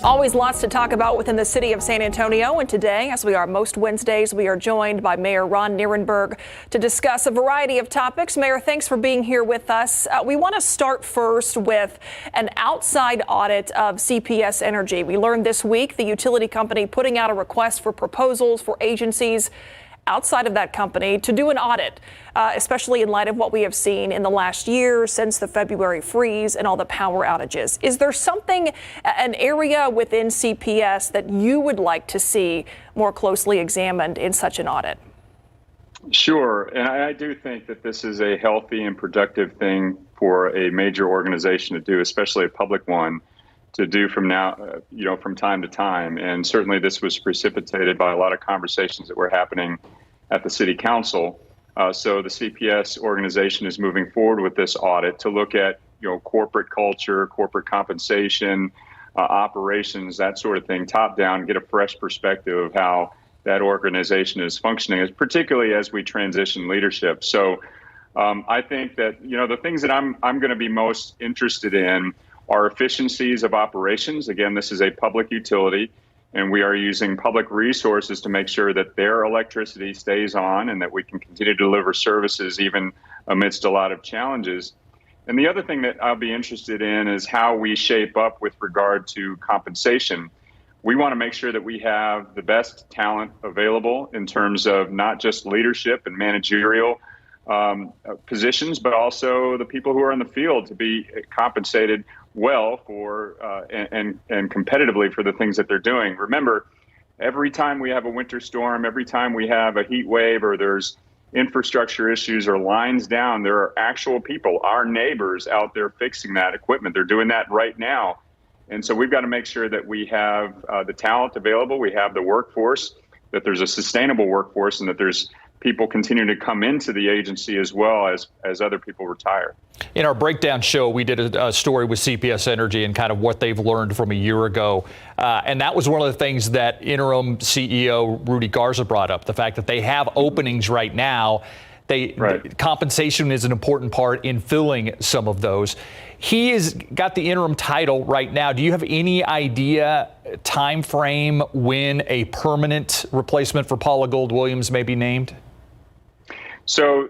Always lots to talk about within the city of San Antonio, and today, as we are most Wednesdays, we are joined by Mayor Ron Nirenberg to discuss a variety of topics. Mayor, thanks for being here with us. We want to start first with an outside audit of CPS Energy. We learned this week the utility company putting out a request for proposals for agencies outside of that company to do an audit, especially in light of what we have seen in the last year since the February freeze and all the power outages. Is there something, an area within CPS that you would like to see more closely examined in such an audit? Sure, and I do think that this is a healthy and productive thing for a major organization to do, especially a public one, to do from time to time. And certainly this was precipitated by a lot of conversations that were happening at the city council. So the CPS organization is moving forward with this audit to look at, corporate culture, corporate compensation, operations, that sort of thing, top down, get a fresh perspective of how that organization is functioning, particularly as we transition leadership. So I think that, the things that I'm going to be most interested in are efficiencies of operations. Again, this is a public utility, and we are using public resources to make sure that their electricity stays on and that we can continue to deliver services even amidst a lot of challenges. And the other thing that I'll be interested in is how we shape up with regard to compensation. We want to make sure that we have the best talent available in terms of not just leadership and managerial positions, but also the people who are in the field to be compensated well for and competitively for the things that they're doing. Remember, every time we have a winter storm, every time we have a heat wave or there's infrastructure issues or lines down, there are actual people, our neighbors out there fixing that equipment. They're doing that right now. And so we've got to make sure that we have the talent available, we have the workforce, that there's a sustainable workforce, and that there's people continue to come into the agency as well as other people retire. In our breakdown show, we did a story with CPS Energy and kind of what they've learned from a year ago. And that was one of the things that interim CEO Rudy Garza brought up, the fact that they have openings right now. Compensation is an important part in filling some of those. He has got the interim title right now. Do you have any idea, time frame, when a permanent replacement for Paula Gold-Williams may be named? So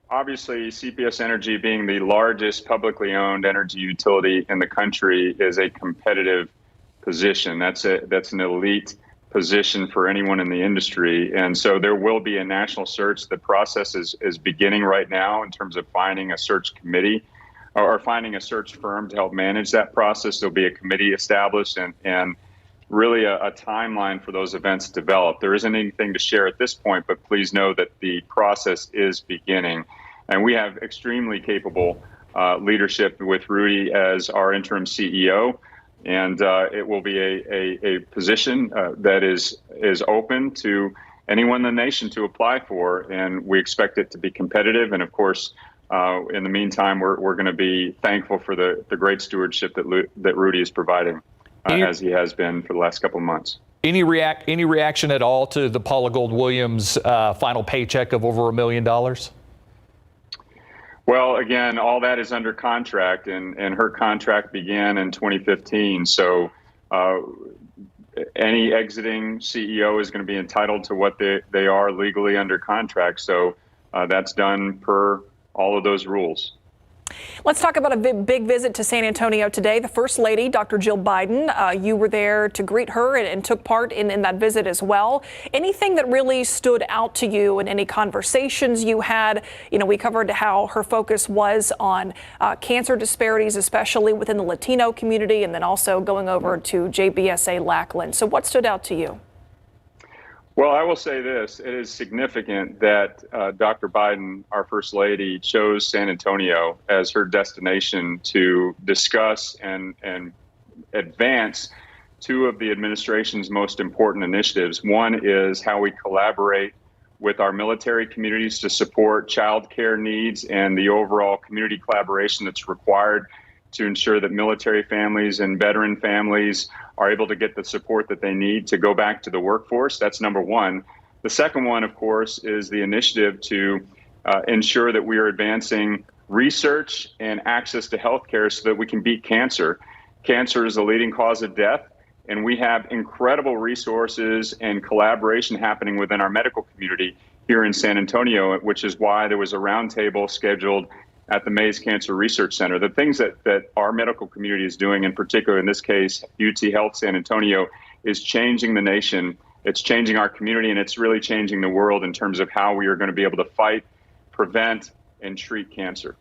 obviously, CPS Energy, being the largest publicly owned energy utility in the country, is a competitive position. That's an elite position for anyone in the industry. And so there will be a national search. The process is beginning right now in terms of finding a search committee or finding a search firm to help manage that process. There'll be a committee established and really a timeline for those events developed. There isn't anything to share at this point, but please know that the process is beginning. And we have extremely capable leadership with Rudy as our interim CEO. And it will be a position that is open to anyone in the nation to apply for. And we expect it to be competitive. And of course, in the meantime, we're going to be thankful for the great stewardship that Rudy is providing. As he has been for the last couple of months. Any reaction at all to the Paula Gold-Williams final paycheck of over $1 million? Well, again, all that is under contract, and her contract began in 2015. So any exiting CEO is going to be entitled to what they are legally under contract. So that's done per all of those rules. Let's talk about a big visit to San Antonio today. The First Lady, Dr. Jill Biden, you were there to greet her and took part in that visit as well. Anything that really stood out to you in any conversations you had? We covered how her focus was on cancer disparities, especially within the Latino community, and then also going over to JBSA Lackland. So what stood out to you? Well, I will say this. It is significant that Dr. Biden, our First Lady, chose San Antonio as her destination to discuss and advance two of the administration's most important initiatives. One is how we collaborate with our military communities to support child care needs and the overall community collaboration that's required to ensure that military families and veteran families are able to get the support that they need to go back to the workforce. That's number one. The second one, of course, is the initiative to ensure that we are advancing research and access to health care so that we can beat cancer. Cancer is the leading cause of death And we have incredible resources and collaboration happening within our medical community here in San Antonio, which is why there was a roundtable scheduled at the Mays Cancer Research Center. The things that our medical community is doing, in particular in this case, UT Health San Antonio, is changing the nation. It's changing our community, and it's really changing the world in terms of how we are going to be able to fight, prevent, and treat cancer.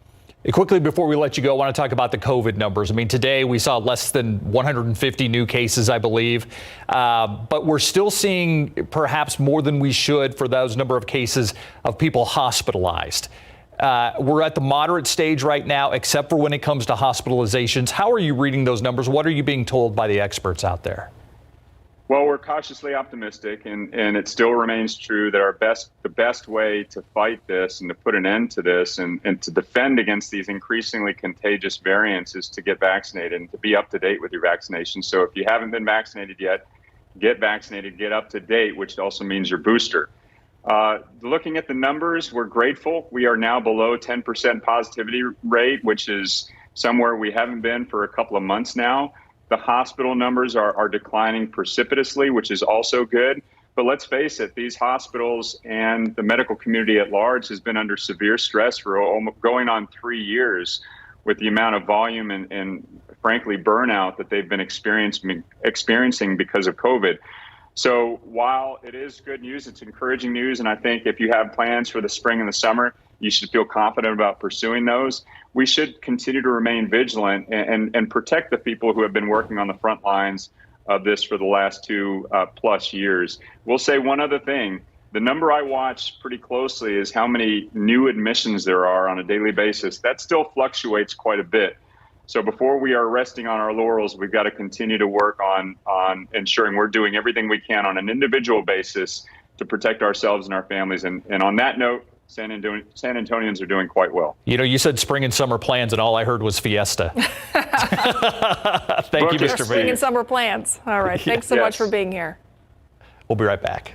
Quickly, before we let you go, I want to talk about the COVID numbers. I mean, today we saw less than 150 new cases, I believe, but we're still seeing perhaps more than we should for those number of cases of people hospitalized. We're at the moderate stage right now, except for when it comes to hospitalizations. How are you reading those numbers? What are you being told by the experts out there? Well, we're cautiously optimistic, and it still remains true that the best way to fight this and to put an end to this and to defend against these increasingly contagious variants is to get vaccinated and to be up to date with your vaccination. So if you haven't been vaccinated yet, get vaccinated, get up to date, which also means your booster. Looking at the numbers, we're grateful. We are now below 10% positivity rate, which is somewhere we haven't been for a couple of months now. The hospital numbers are declining precipitously, which is also good. But let's face it, these hospitals and the medical community at large has been under severe stress for going on 3 years with the amount of volume and frankly, burnout that they've been experiencing because of COVID. So while it is good news, it's encouraging news. And I think if you have plans for the spring and the summer, you should feel confident about pursuing those. We should continue to remain vigilant and protect the people who have been working on the front lines of this for the last 2+ years. We'll say one other thing. The number I watch pretty closely is how many new admissions there are on a daily basis. That still fluctuates quite a bit. So before we are resting on our laurels, we've got to continue to work on ensuring we're doing everything we can on an individual basis to protect ourselves and our families. And on that note, San Antonians are doing quite well. You know, you said spring and summer plans, and all I heard was fiesta. Thank you, Mr. Mayor. Spring and summer plans. All right. Thanks so much for being here. We'll be right back.